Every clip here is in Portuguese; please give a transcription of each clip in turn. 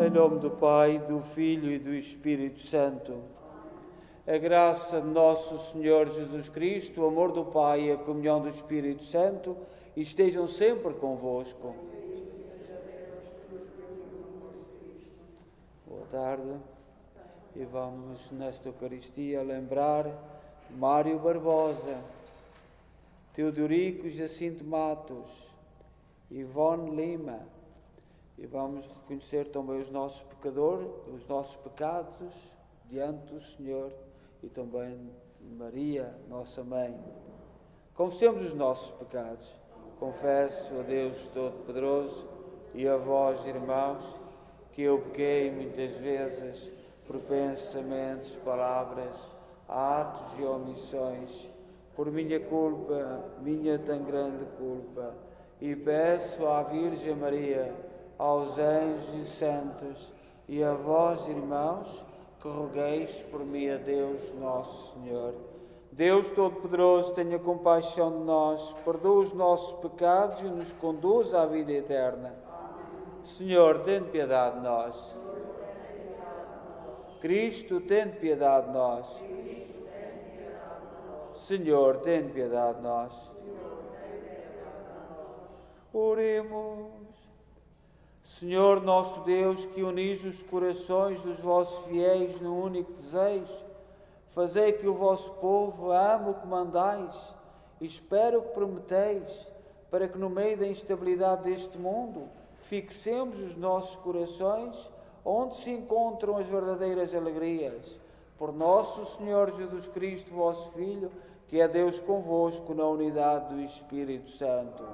Em nome do Pai, do Filho e do Espírito Santo. A graça de nosso Senhor Jesus Cristo, o amor do Pai e a comunhão do Espírito Santo estejam sempre convosco. Boa tarde. E vamos nesta Eucaristia lembrar Mário Barbosa, Teodorico Jacinto Matos, Ivone Lima. E vamos reconhecer também os nossos pecadores, os nossos pecados diante do Senhor e também Maria, nossa Mãe. Confessemos os nossos pecados. Confesso a Deus Todo-Poderoso e a vós, irmãos, que eu pequei muitas vezes por pensamentos, palavras, atos e omissões, por minha culpa, minha tão grande culpa, e peço à Virgem Maria, aos anjos e santos, e a vós, irmãos, que rogueis por mim a Deus nosso Senhor. Deus Todo-Poderoso, tenha compaixão de nós, perdoa os nossos pecados e nos conduz à vida eterna. Senhor, tem piedade de nós. Cristo, tem piedade de nós. Senhor, tem piedade de nós. Oremos. Senhor nosso Deus, que unis os corações dos vossos fiéis num único desejo, fazei que o vosso povo ame o que mandais e espere o que prometeis, para que no meio da instabilidade deste mundo fixemos os nossos corações onde se encontram as verdadeiras alegrias. Por nosso Senhor Jesus Cristo, vosso Filho, que é Deus convosco na unidade do Espírito Santo.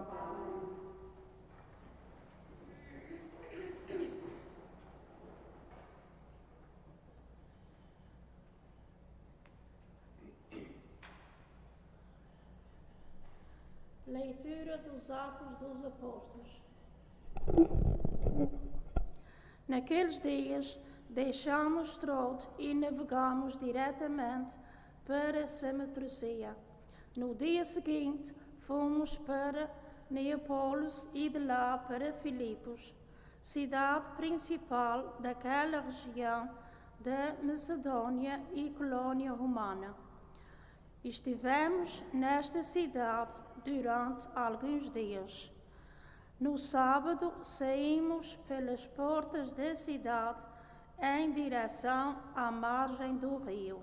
Leitura dos Atos dos Apóstolos. Naqueles dias, deixamos Trode e navegamos diretamente para Samotracia. No dia seguinte, fomos para Neapolis e de lá para Filipos, cidade principal daquela região da Macedônia e colônia romana. Estivemos nesta cidade durante alguns dias. No sábado, saímos pelas portas da cidade em direção à margem do rio,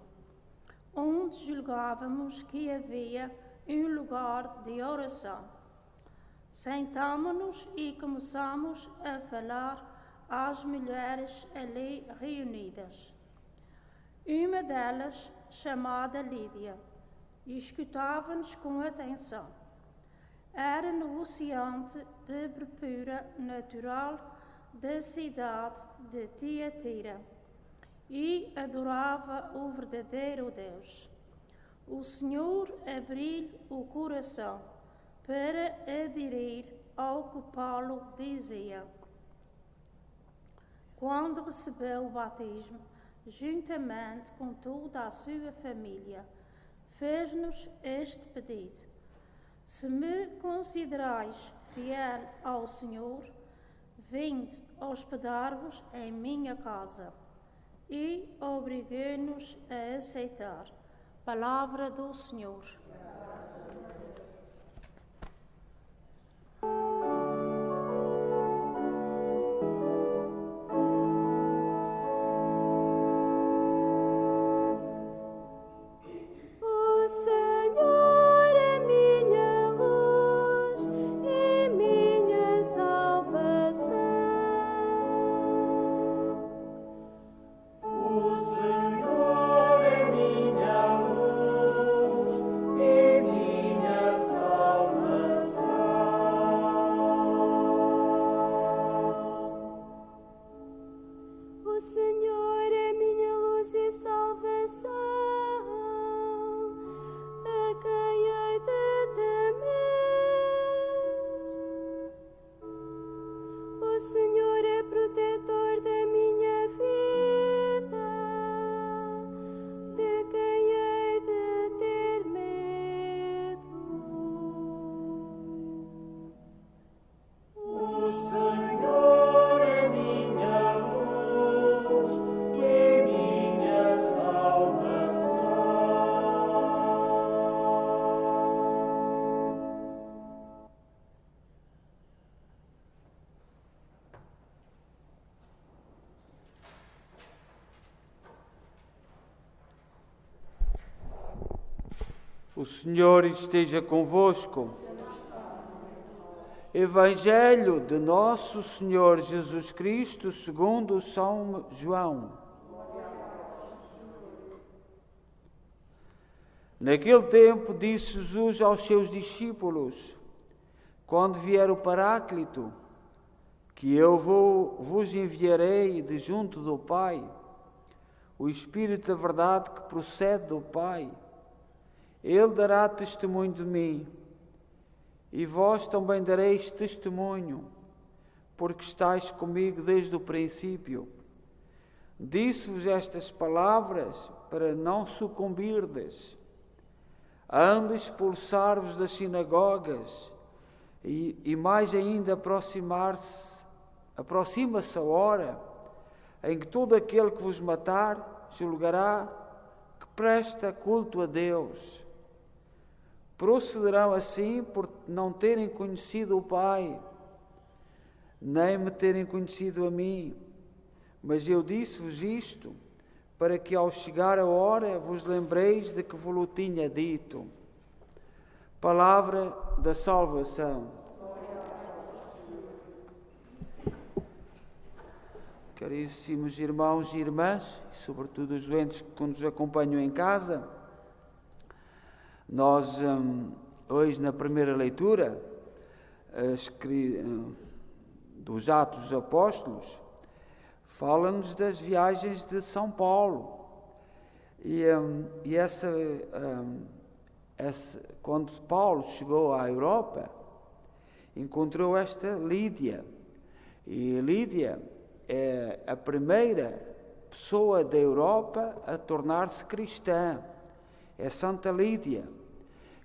onde julgávamos que havia um lugar de oração. Sentámo-nos e começamos a falar às mulheres ali reunidas. Uma delas, chamada Lídia, escutava-nos com atenção. Era negociante de purpura natural da cidade de Tiatira e adorava o verdadeiro Deus. O Senhor abriu-lhe o coração para aderir ao que Paulo dizia. Quando recebeu o batismo, juntamente com toda a sua família, fez-nos este pedido: se me considerais fiel ao Senhor, vinde hospedar-vos em minha casa. E obrigou-nos a aceitar. Palavra do Senhor. O Senhor é minha luz O Senhor esteja convosco. Evangelho de Nosso Senhor Jesus Cristo segundo São João. Naquele tempo disse Jesus aos seus discípulos: quando vier o Paráclito, que eu vos enviarei de junto do Pai, o Espírito da verdade que procede do Pai, ele dará testemunho de mim, e vós também dareis testemunho, porque estáis comigo desde o princípio. Disse-vos estas palavras para não sucumbirdes. Hão de expulsar-vos das sinagogas, e mais ainda aproxima-se a hora em que todo aquele que vos matar julgará que presta culto a Deus. Procederão assim por não terem conhecido o Pai, nem me terem conhecido a mim. Mas eu disse-vos isto, para que ao chegar a hora vos lembreis de que vos tinha dito. Palavra da salvação. Caríssimos irmãos e irmãs, e sobretudo os doentes que nos acompanham em casa, nós, hoje, na primeira leitura dos Atos dos Apóstolos, fala-nos das viagens de São Paulo. E quando Paulo chegou à Europa, encontrou esta Lídia. E Lídia é a primeira pessoa da Europa a tornar-se cristã. É Santa Lídia,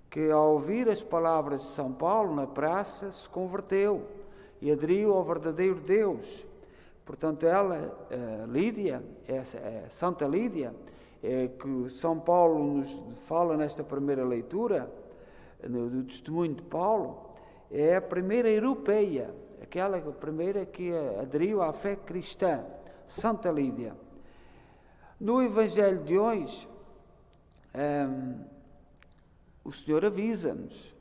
que ao ouvir as palavras de São Paulo na praça se converteu e aderiu ao verdadeiro Deus. Portanto, ela, Lídia, Santa Lídia, que São Paulo nos fala nesta primeira leitura, do testemunho de Paulo, é a primeira europeia, aquela primeira que aderiu à fé cristã, Santa Lídia. No Evangelho de hoje, o Senhor avisa-nos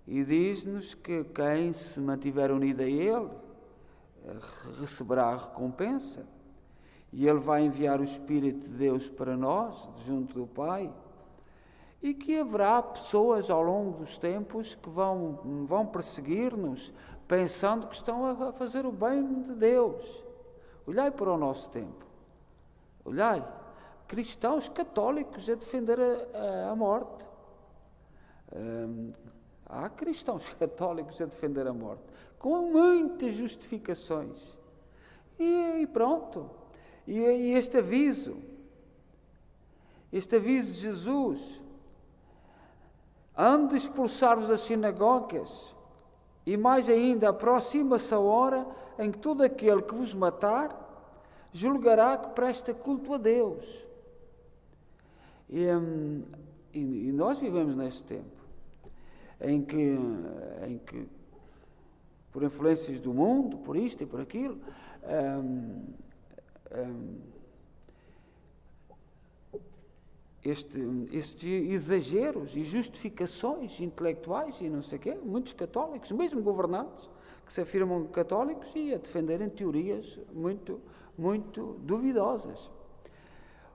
e diz-nos que quem se mantiver unido a Ele receberá a recompensa, e Ele vai enviar o Espírito de Deus para nós, junto do Pai, e que haverá pessoas ao longo dos tempos que vão perseguir-nos, pensando que estão a fazer o bem de Deus. Olhai para o nosso tempo, olhai, cristãos católicos a defender a morte. Há cristãos católicos a defender a morte, com muitas justificações. E pronto. E este aviso de Jesus: hão de expulsar-vos das sinagogas, e mais ainda aproxima-se a hora em que todo aquele que vos matar julgará que presta culto a Deus. E nós vivemos neste tempo em que por influências do mundo, por isto e por aquilo, estes exageros e justificações intelectuais e não sei o quê, muitos católicos, mesmo governantes, que se afirmam católicos e a defenderem teorias muito, muito duvidosas.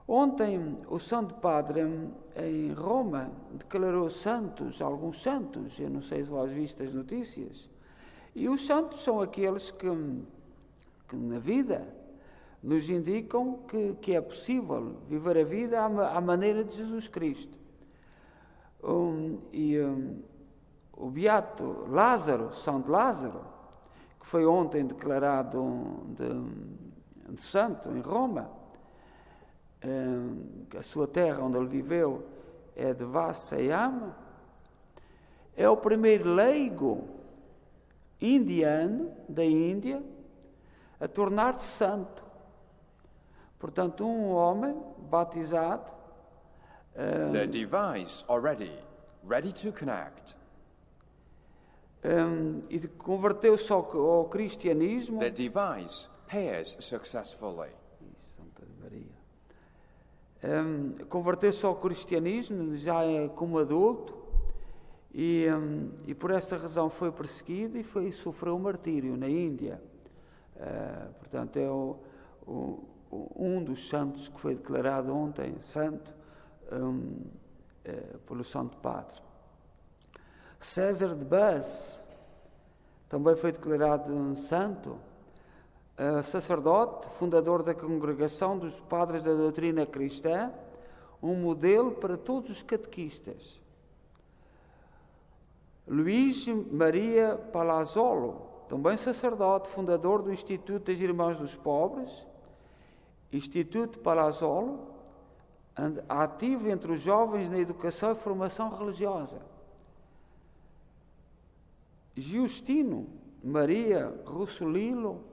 Ontem o Santo Padre em Roma declarou santos, alguns santos, eu não sei se vós viste as notícias, e os santos são aqueles que na vida nos indicam que é possível viver a vida à maneira de Jesus Cristo. O beato Lázaro, Santo Lázaro, que foi ontem declarado de santo em Roma, a sua terra onde ele viveu é de Vassayama, é o primeiro leigo indiano da Índia a tornar-se santo. Portanto, um homem batizado. The device already ready to connect. E converteu-se ao cristianismo. The device pairs successfully. Santa Maria. Converteu-se ao cristianismo já como adulto e por essa razão foi perseguido e sofreu um martírio na Índia. Portanto, é um dos santos que foi declarado ontem santo pelo Santo Padre. César de Bus também foi declarado santo, sacerdote, fundador da Congregação dos Padres da Doutrina Cristã, um modelo para todos os catequistas. Luís Maria Palazzolo, também sacerdote, fundador do Instituto das Irmãs dos Pobres, Instituto Palazzolo, ativo entre os jovens na educação e formação religiosa. Giustino Maria Russolino,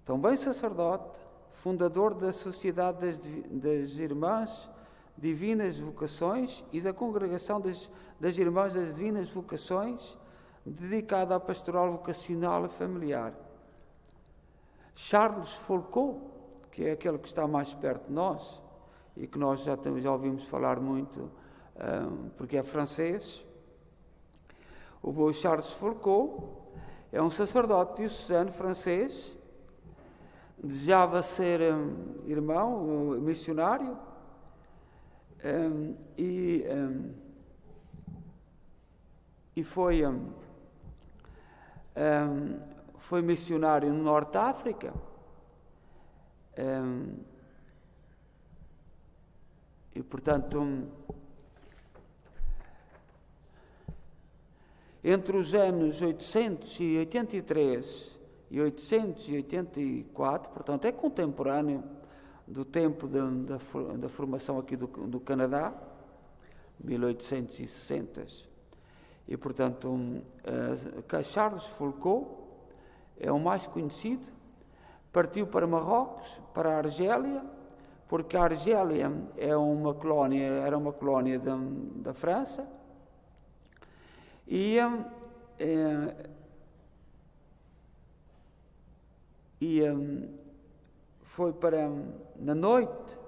também sacerdote, fundador da Sociedade das Irmãs Divinas Vocações e da Congregação das Irmãs das Divinas Vocações, dedicada à pastoral vocacional e familiar. Charles Foucault, que é aquele que está mais perto de nós e que nós já ouvimos falar muito, porque é francês. O Charles Foucault é um sacerdote diocesano francês, desejava ser irmão, missionário, e foi missionário no Norte de África. E, portanto, entre os anos 883 e 884, portanto, é contemporâneo do tempo da formação aqui do Canadá, 1860. E, portanto, Charles Foucault é o mais conhecido. Partiu para Marrocos, para a Argélia, porque a Argélia era uma colónia da França, e foi na noite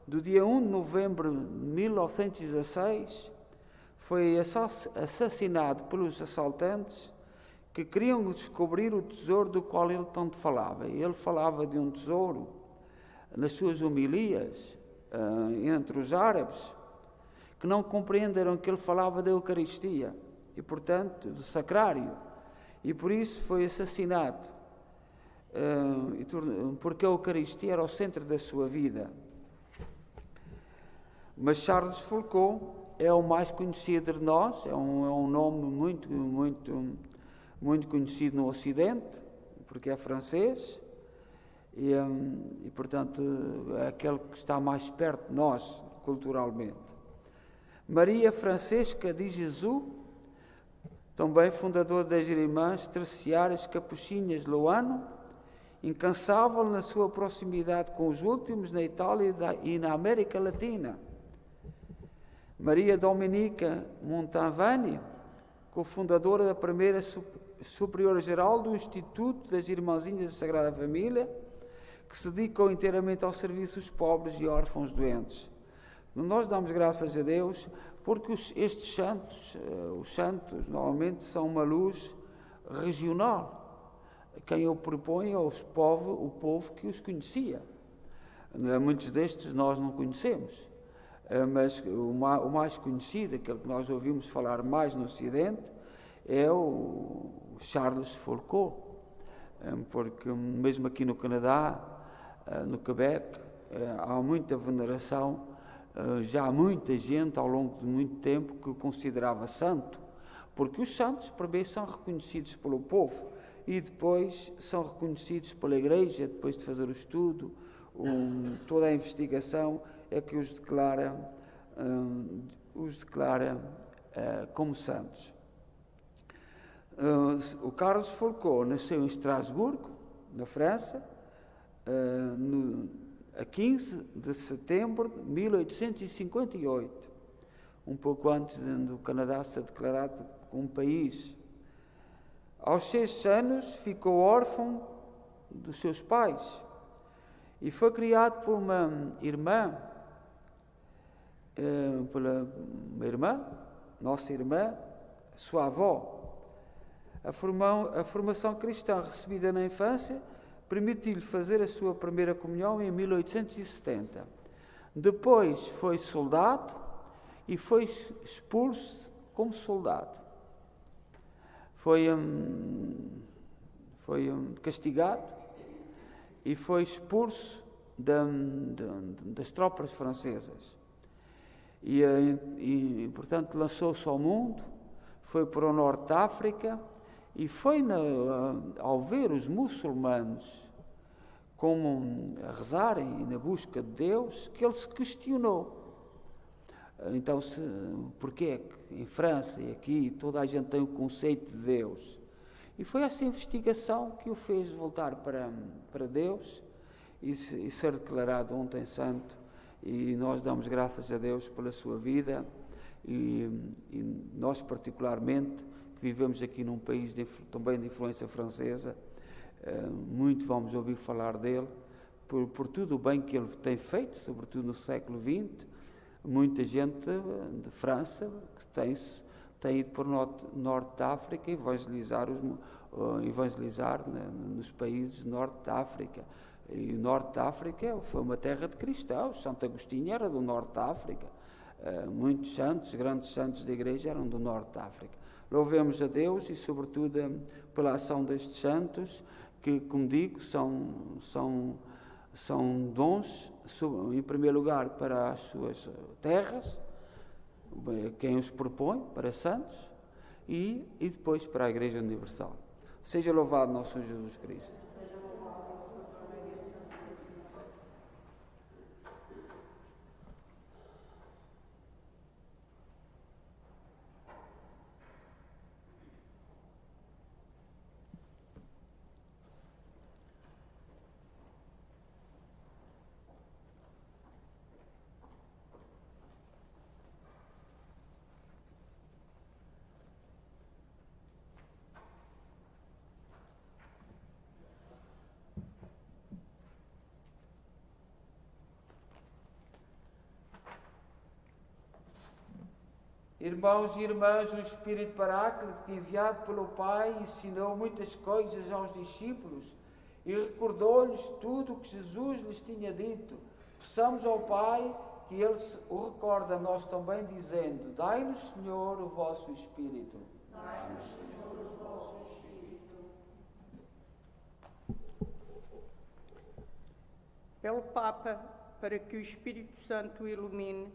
do dia 1 de novembro de 1916, foi assassinado pelos assaltantes que queriam descobrir o tesouro do qual ele tanto falava. Ele falava de um tesouro nas suas homilias entre os árabes, que não compreenderam que ele falava da Eucaristia e, portanto, do sacrário, e por isso foi assassinado, porque a Eucaristia era o centro da sua vida. Mas Charles Foucault é o mais conhecido de nós, é um nome muito conhecido no Ocidente, porque é francês, e portanto, é aquele que está mais perto de nós, culturalmente. Maria Francesca de Jesus, também fundadora das Irmãs Terciárias Capuchinhas de Loano, incansável na sua proximidade com os últimos na Itália e na América Latina. Maria Dominica Montalvani, cofundadora da primeira superiora-geral do Instituto das Irmãzinhas da Sagrada Família, que se dedicou inteiramente ao serviço dos pobres e órfãos doentes. Nós damos graças a Deus porque estes santos, os santos, normalmente são uma luz regional. Quem o propõe é o povo que os conhecia. Muitos destes nós não conhecemos, mas o mais conhecido, aquele que nós ouvimos falar mais no Ocidente, é o Charles Foucault, porque mesmo aqui no Canadá, no Quebec, há muita veneração, já há muita gente ao longo de muito tempo que o considerava santo, porque os santos primeiro são reconhecidos pelo povo e depois são reconhecidos pela Igreja, depois de fazer o estudo, toda a investigação é que os declara como santos. O Carlos Foucault nasceu em Estrasburgo, na França, a 15 de setembro de 1858, um pouco antes do Canadá ser declarado como país. Aos 6 anos ficou órfão dos seus pais e foi criado por uma irmã pela uma irmã, nossa irmã, sua avó. A formação cristã recebida na infância permitiu-lhe fazer a sua primeira comunhão em 1870. Depois foi soldado e foi expulso como soldado. Foi castigado e foi expulso das tropas francesas. E portanto, lançou-se ao mundo, foi para o norte da África e foi, ao ver os muçulmanos como a rezarem e na busca de Deus, que ele se questionou. Então, porquê é que em França e aqui toda a gente tem o conceito de Deus? E foi essa investigação que o fez voltar para Deus e ser declarado ontem santo. E nós damos graças a Deus pela sua vida e nós particularmente, que vivemos aqui num país também de influência francesa, muito vamos ouvir falar dele, por tudo o bem que ele tem feito, sobretudo no século XX. Muita gente de França que tem ido para o norte da África evangelizar nos países do norte da África. E o norte da África foi uma terra de cristãos. Santo Agostinho era do norte da África. Muitos santos, grandes santos da igreja, eram do norte da África. Louvemos a Deus e, sobretudo, pela ação destes santos, que, como digo, são dons, em primeiro lugar, para as suas terras, quem os propõe, para santos, e depois para a Igreja Universal. Seja louvado nosso Senhor Jesus Cristo. Irmãos e irmãs, o Espírito Paráclito, enviado pelo Pai, ensinou muitas coisas aos discípulos e recordou-lhes tudo o que Jesus lhes tinha dito. Peçamos ao Pai que Ele o recorde a nós também, dizendo: Dai-nos, Senhor, o vosso Espírito. Dai-nos, Senhor, o vosso Espírito. Pelo Papa, para que o Espírito Santo o ilumine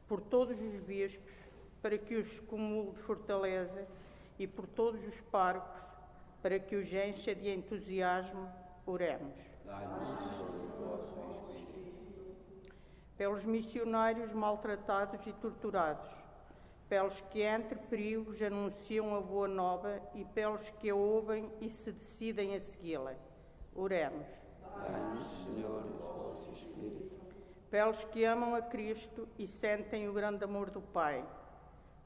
por todos os bispos, para que os cumule de fortaleza, e por todos os párocos, para que os encha de entusiasmo, oremos. Pelos missionários maltratados e torturados, pelos que entre perigos anunciam a boa nova e pelos que a ouvem e se decidem a segui-la, oremos. Dai-nos, Senhor, o vosso Espírito. Pelos que amam a Cristo e sentem o grande amor do Pai,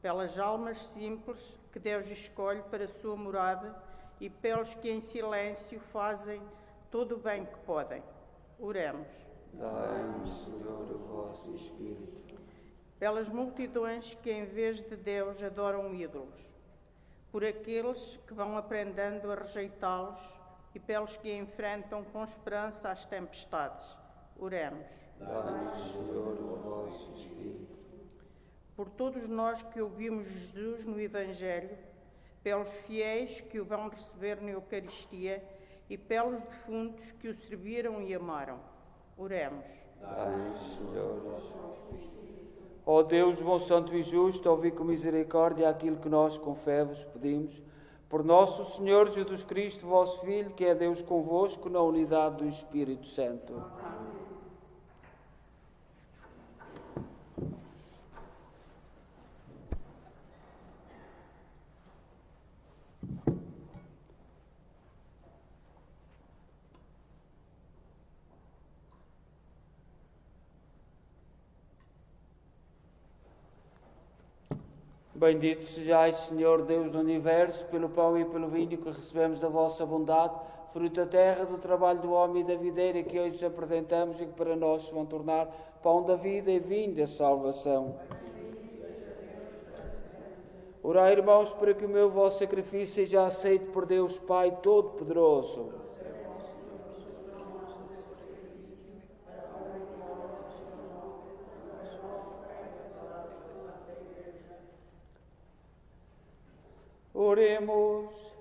pelas almas simples que Deus escolhe para a sua morada e pelos que em silêncio fazem todo o bem que podem. Oremos. Dai-nos, Senhor, o vosso Espírito. Pelas multidões que em vez de Deus adoram ídolos, por aqueles que vão aprendendo a rejeitá-los e pelos que enfrentam com esperança as tempestades. Oremos. Dai-nos, Senhor, o vosso Espírito. Por todos nós que ouvimos Jesus no Evangelho, pelos fiéis que o vão receber na Eucaristia e pelos defuntos que o serviram e amaram. Oremos. Dai-nos, Senhor, o vosso Espírito. Ó Deus, bom, santo e justo, ouvi com misericórdia aquilo que nós com fé vos pedimos. Por nosso Senhor Jesus Cristo, vosso Filho, que é Deus convosco, na unidade do Espírito Santo. Bendito sejais, Senhor Deus do Universo, pelo pão e pelo vinho que recebemos da vossa bondade, fruto da terra, do trabalho do homem e da videira que hoje vos apresentamos e que para nós se vão tornar pão da vida e vinho da salvação. Orai, irmãos, para que o meu vosso sacrifício seja aceito por Deus Pai Todo-Poderoso. Oremos.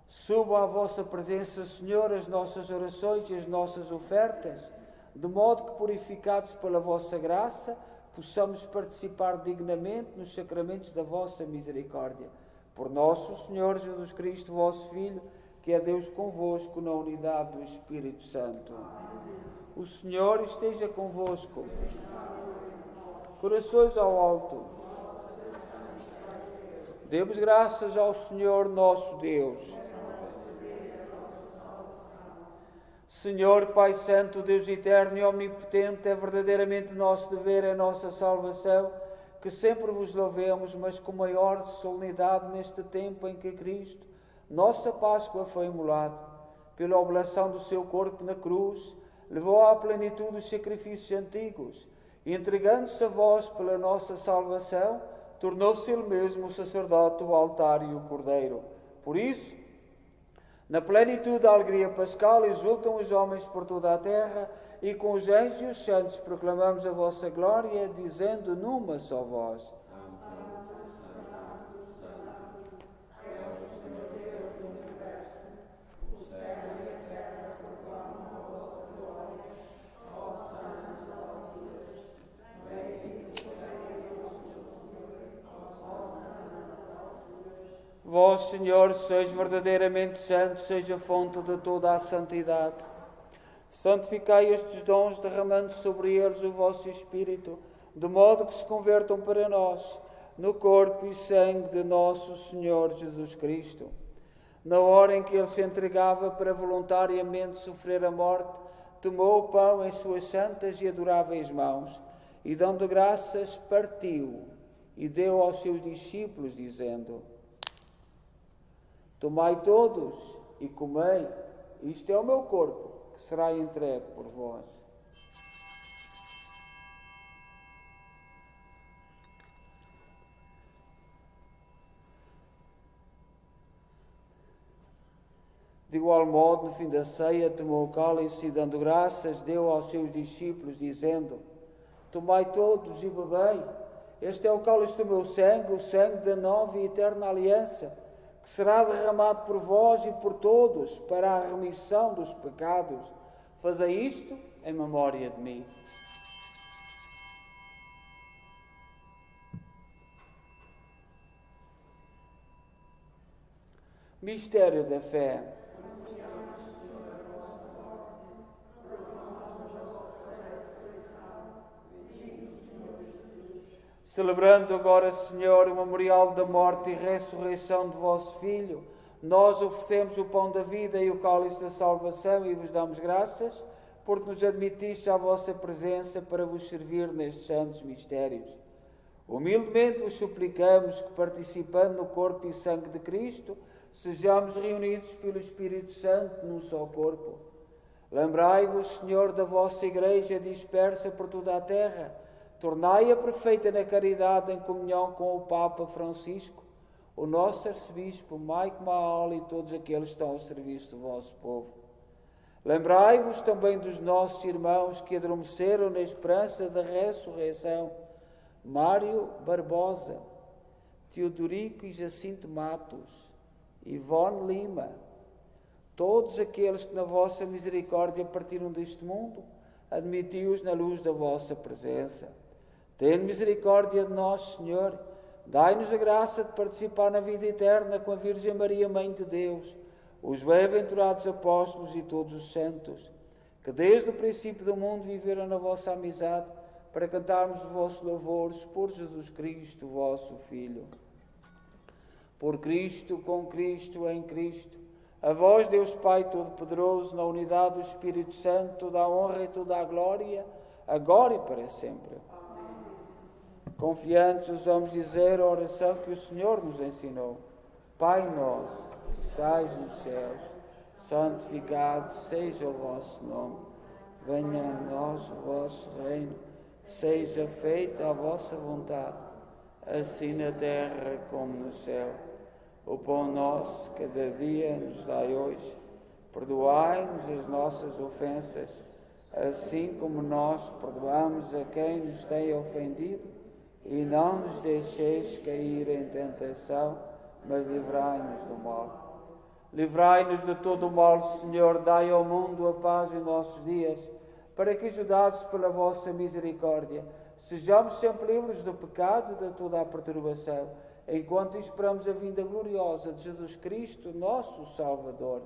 Subam à vossa presença, Senhor, as nossas orações e as nossas ofertas, de modo que, purificados pela vossa graça, possamos participar dignamente nos sacramentos da vossa misericórdia. Por nosso Senhor Jesus Cristo, vosso Filho, que é Deus convosco na unidade do Espírito Santo. O Senhor esteja convosco. Corações ao alto. Demos graças ao Senhor nosso Deus. Senhor, Pai Santo, Deus eterno e omnipotente, é verdadeiramente nosso dever, a nossa salvação, que sempre vos louvemos, mas com maior solenidade neste tempo em que Cristo, nossa Páscoa, foi imolado. Pela oblação do seu corpo na cruz, levou à plenitude os sacrifícios antigos, e entregando-se a vós pela nossa salvação, tornou-se ele mesmo o sacerdote, o altar e o cordeiro. Por isso, na plenitude da alegria pascal, exultam os homens por toda a terra, e com os anjos e os santos proclamamos a vossa glória, dizendo numa só voz: Vós, Senhor, sois verdadeiramente santo, seja a fonte de toda a santidade. Santificai estes dons, derramando sobre eles o vosso Espírito, de modo que se convertam para nós no corpo e sangue de nosso Senhor Jesus Cristo. Na hora em que ele se entregava para voluntariamente sofrer a morte, tomou o pão em suas santas e adoráveis mãos, e dando graças, partiu e deu aos seus discípulos, dizendo: Tomai todos e comei, isto é o meu corpo, que será entregue por vós. De igual modo, no fim da ceia, tomou o cálice e, dando graças, deu aos seus discípulos, dizendo: Tomai todos e bebei, este é o cálice do meu sangue, o sangue da nova e eterna aliança, que será derramado por vós e por todos para a remissão dos pecados. Fazei isto em memória de mim. Mistério da fé. Celebrando agora, Senhor, o memorial da morte e ressurreição de vosso Filho, nós oferecemos o pão da vida e o cálice da salvação e vos damos graças, porque nos admitiste à vossa presença para vos servir nestes santos mistérios. Humildemente vos suplicamos que, participando no corpo e sangue de Cristo, sejamos reunidos pelo Espírito Santo num só corpo. Lembrai-vos, Senhor, da vossa Igreja dispersa por toda a terra. Tornai-a perfeita na caridade, em comunhão com o Papa Francisco, o nosso arcebispo Maico Maal e todos aqueles que estão ao serviço do vosso povo. Lembrai-vos também dos nossos irmãos que adormeceram na esperança da ressurreição: Mário Barbosa, Teodorico e Jacinto Matos, Ivone Lima, todos aqueles que na vossa misericórdia partiram deste mundo, admiti-os na luz da vossa presença. Tende misericórdia de nós, Senhor. Dai-nos a graça de participar na vida eterna com a Virgem Maria, Mãe de Deus, os bem-aventurados apóstolos e todos os santos, que desde o princípio do mundo viveram na vossa amizade, para cantarmos os vossos louvores por Jesus Cristo, vosso Filho. Por Cristo, com Cristo, em Cristo, a vós, Deus Pai Todo-Poderoso, na unidade do Espírito Santo, toda a honra e toda a glória, agora e para sempre. Confiantes, ousamos dizer a oração que o Senhor nos ensinou. Pai nosso, que estais nos céus, santificado seja o vosso nome. Venha a nós o vosso reino. Seja feita a vossa vontade, assim na terra como no céu. O pão nosso, cada dia, nos dai hoje. Perdoai-nos as nossas ofensas, assim como nós perdoamos a quem nos tem ofendido. E não nos deixeis cair em tentação, mas livrai-nos do mal. Livrai-nos de todo o mal, Senhor, dai ao mundo a paz em nossos dias, para que, ajudados pela vossa misericórdia, sejamos sempre livres do pecado e de toda a perturbação, enquanto esperamos a vinda gloriosa de Jesus Cristo, nosso Salvador.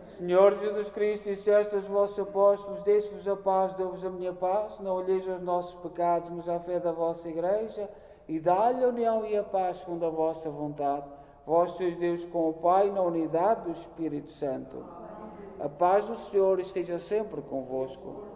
Senhor Jesus Cristo, disseste aos vossos apóstolos: deixe-vos a paz, dou-vos a minha paz, não olheis aos nossos pecados, mas à fé da vossa Igreja, e dá-lhe a união e a paz segundo a vossa vontade. Vós sois Deus com o Pai, na unidade do Espírito Santo. A paz do Senhor esteja sempre convosco.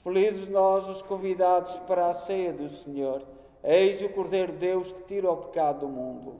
Felizes nós, os convidados para a ceia do Senhor. Eis o Cordeiro de Deus que tira o pecado do mundo.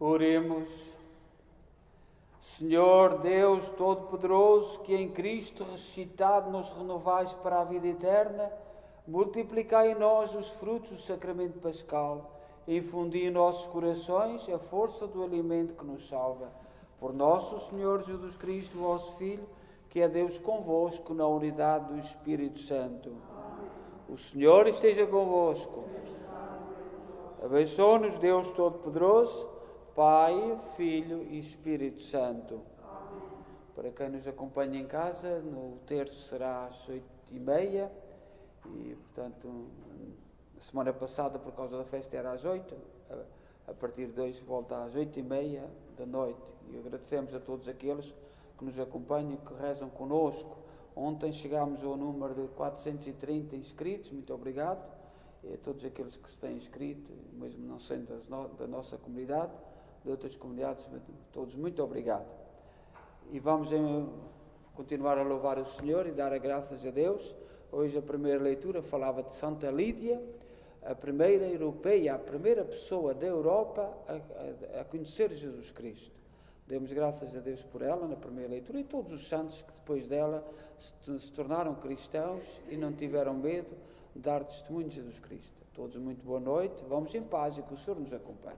Oremos. Senhor Deus Todo-Poderoso, que em Cristo ressuscitado nos renovais para a vida eterna, multiplicai em nós os frutos do sacramento pascal, infundi em nossos corações a força do alimento que nos salva. Por nosso Senhor Jesus Cristo, vosso Filho, que é Deus convosco na unidade do Espírito Santo. O Senhor esteja convosco. Abençoe-nos Deus Todo-Poderoso, Pai, Filho e Espírito Santo. Amém. Para quem nos acompanha em casa, no terço será às 8h30 e, portanto, a semana passada, por causa da festa, era às 8h. A partir de hoje volta às 8h30 da noite. E agradecemos a todos aqueles que nos acompanham, que rezam connosco. Ontem chegámos ao número de 430 inscritos, muito obrigado. E a todos aqueles que se têm inscrito, mesmo não sendo da nossa comunidade, de outras comunidades, todos muito obrigado. E vamos continuar a louvar o Senhor e dar as graças a Deus. Hoje a primeira leitura falava de Santa Lídia, a primeira europeia, a primeira pessoa da Europa a conhecer Jesus Cristo. Demos graças a Deus por ela na primeira leitura e todos os santos que depois dela se tornaram cristãos e não tiveram medo de dar testemunho de Jesus Cristo. A todos muito boa noite, vamos em paz e que o Senhor nos acompanhe.